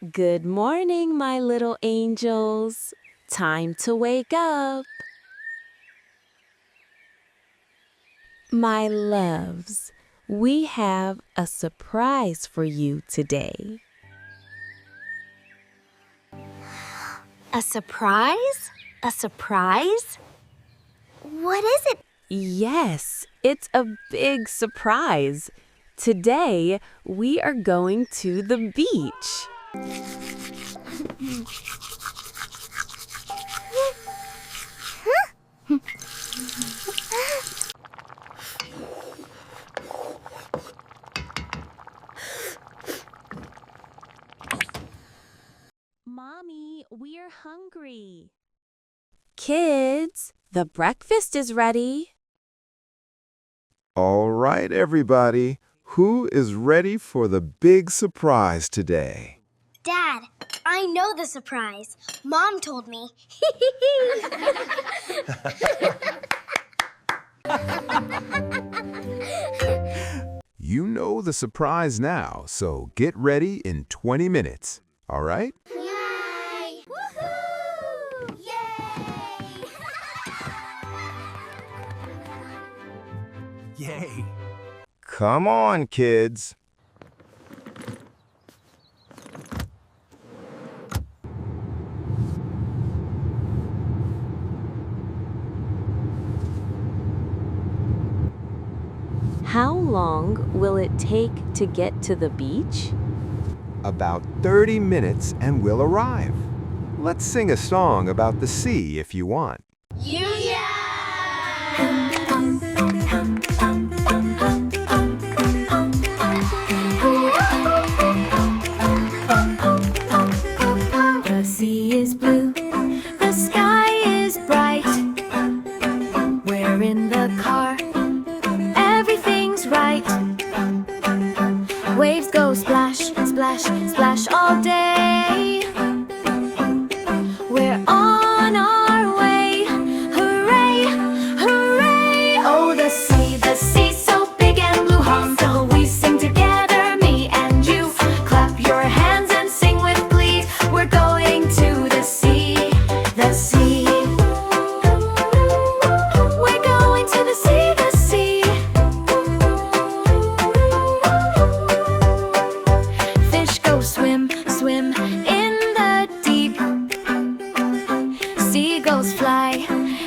Good morning, my little angels. Time to wake up. My loves, we have a surprise for you today. A surprise? A surprise? What is it? Yes, it's a big surprise. Today, we are going to the beach. Mommy, we're hungry. Kids, the breakfast is ready. All right, everybody. Who is ready for the big surprise today? Dad, I know the surprise. Mom told me. You know the surprise now, so get ready in 20 minutes. All right? Yay! Woohoo! Yay! Yay! Come on, kids. How long will it take to get to the beach? About 30 minutes and we'll arrive. Let's sing a song about the sea if you want. The sea is blue, the sky is bright. We're in the car, everything's right. Waves go splash, splash, splash all day. We're on our way, hooray, hooray. Oh, the sea, so big and blue. So we sing together, me and you. Clap your hands and sing with glee. We're going to the sea, the sea. We're going to the sea, the sea. Fish go swim, swim in the deep. Seagulls fly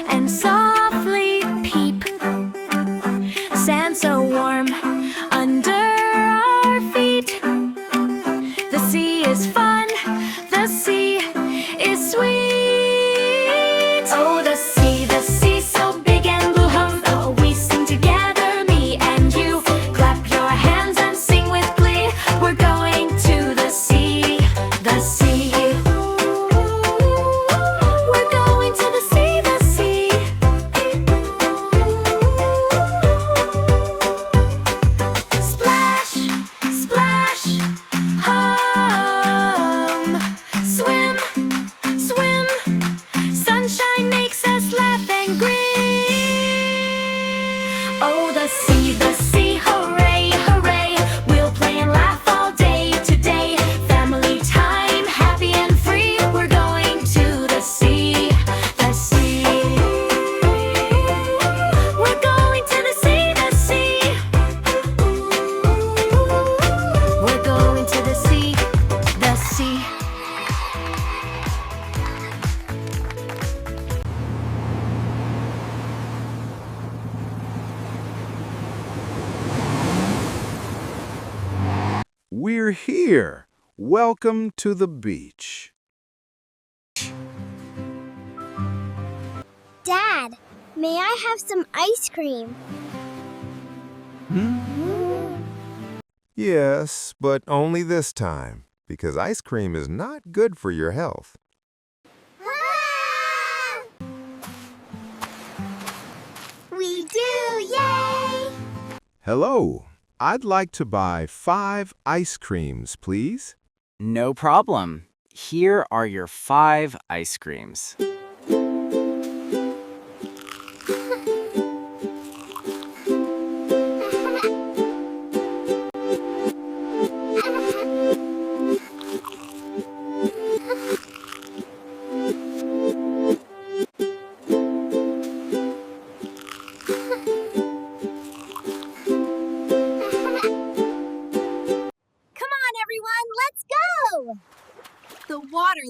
and softly peep. Sand so warm under our feet. The sea is fun, the sea is sweet. Oh, the sea, so big and blue. So we sing together, me and you. Clap your hands and sing with glee. We're going to the sea, the sea. We're going to the sea, the sea. Splash, splash, hum. Swim, swim. Sunshine makes us laugh and grin. Oh, the sea, hooray, hooray. We'll play and laugh all day today. Family time, happy and free. We're going to the sea, the sea. We're going to the sea, the sea. We're going to the sea, the sea. We're here. Welcome to the beach. Dad, may I have some ice cream? Yes, but only this time, because ice cream is not good for your health. We do, yay! Hello. I'd like to buy 5 ice creams, please. No problem. Here are your 5 ice creams.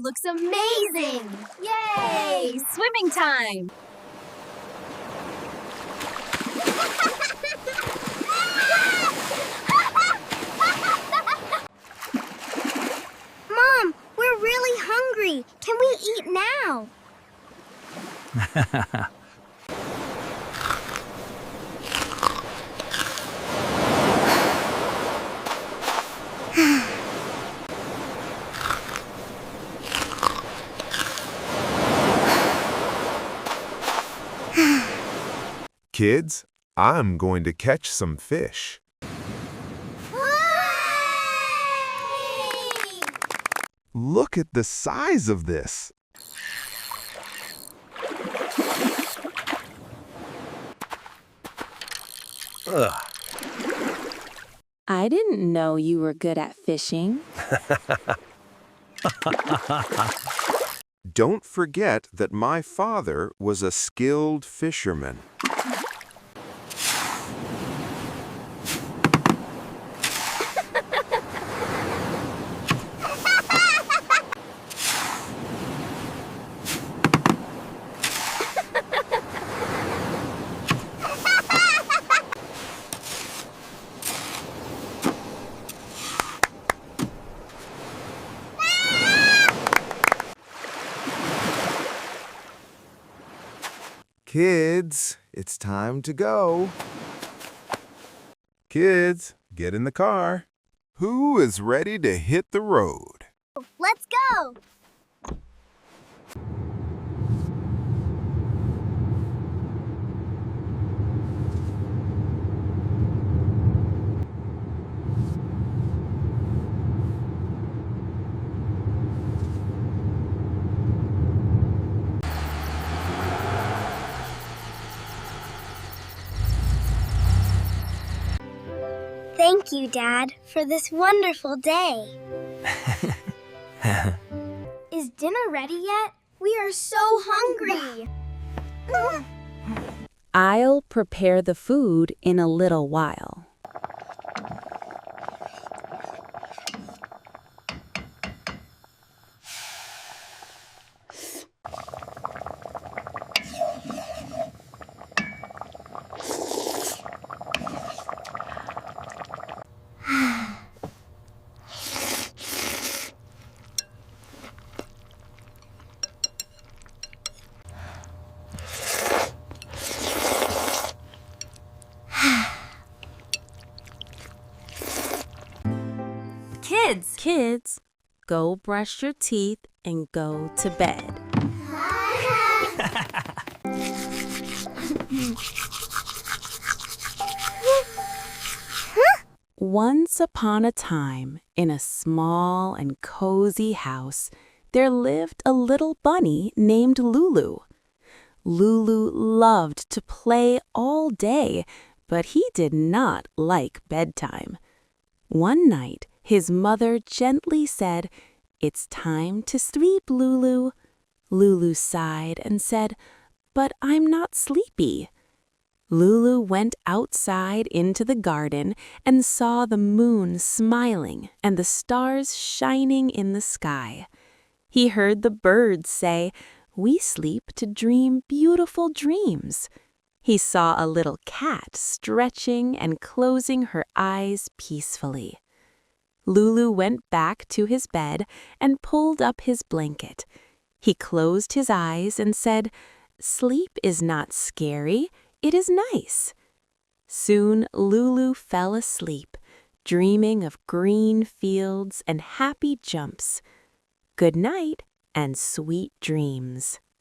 looks amazing! Yay! Swimming time! Mom, we're really hungry. Can we eat now? Kids, I'm going to catch some fish. Look at the size of this. Ugh. I didn't know you were good at fishing. Don't forget that my father was a skilled fisherman. Kids, it's time to go. Kids, get in the car. Who is ready to hit the road? Let's go. Thank you, Dad, for this wonderful day. Is dinner ready yet? We are so hungry. I'll prepare the food in a little while. Kids, go brush your teeth and go to bed. Once upon a time, in a small and cozy house, there lived a little bunny named Lulu. Lulu loved to play all day, but he did not like bedtime. One night, his mother gently said, "It's time to sleep, Lulu." Lulu sighed and said, "But I'm not sleepy." Lulu went outside into the garden and saw the moon smiling and the stars shining in the sky. He heard the birds say, "We sleep to dream beautiful dreams." He saw a little cat stretching and closing her eyes peacefully. Lulu went back to his bed and pulled up his blanket. He closed his eyes and said, "Sleep is not scary, it is nice." Soon Lulu fell asleep, dreaming of green fields and happy jumps. Good night and sweet dreams.